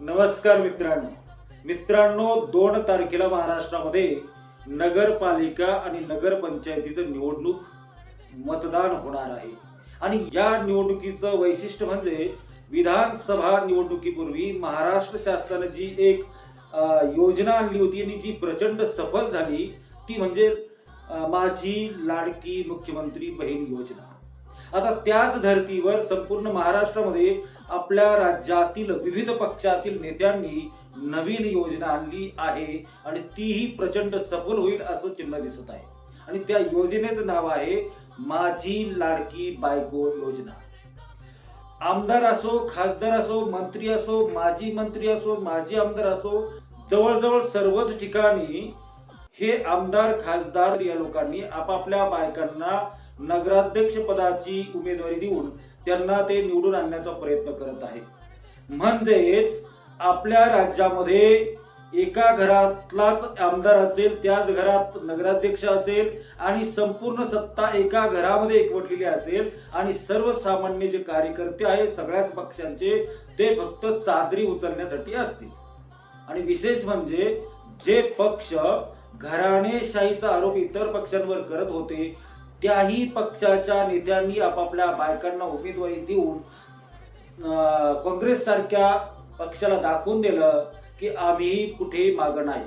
नमस्कार मित्रांनो 2 तारखेला महाराष्ट्रामध्ये नगरपालिका आणि नगरपंचायतीचं निवडणूक मतदान होणार आहे आणि या निवडणुकीचं वैशिष्ट्य म्हणजे विधानसभा निवडणुकीपूर्वी महाराष्ट्र शासनाने जी एक योजना आणली होती आणि जी प्रचंड सफल झाली ती म्हणजे माझी लाडकी मुख्यमंत्री बहीण योजना। आता त्याच धर्तीवर संपूर्ण महाराष्ट्रामध्ये आपल्या राज्यातील विविध पक्षातील नेत्यांनी नवीन योजना आणली आहे आणि तीही प्रचंड सफल होईल असं चिन्ह दिसत आहे आणि त्या योजनेचं नाव आहे माझी लाडकी बायको योजना। आमदार असो, खासदार असो, मंत्री असो, माजी मंत्री असो, माजी आमदार असो, जवळजवळ सर्वच ठिकाणी हे आमदार खासदार या लोकांनी आपापल्या बायकांना नगराध्यक्ष पदाची उमेदवारी देऊन त्यांना ते निवडून आणण्याचा प्रयत्न करत आहे। म्हणजेच आपल्या राज्यामध्ये एका घरातलाच आमदार असेल, त्याच घरात नगराध्यक्ष असेल आणि संपूर्ण सत्ता एका घरामध्ये एकवटलेली असेल आणि सर्वसामान्य जे कार्यकर्ते आहेत सगळ्याच पक्षांचे ते फक्त चादरी उचलण्यासाठी असतील। आणि विशेष म्हणजे जे पक्ष घराणेशाहीचा आरोप इतर पक्षांवर करत होते त्याही पक्षाच्या नेत्यांनी आपापल्या बायकांना उमेदवारी देऊन काँग्रेस सारख्या पक्षाला दाखवून दिलं की आम्ही कुठे मागे नाही।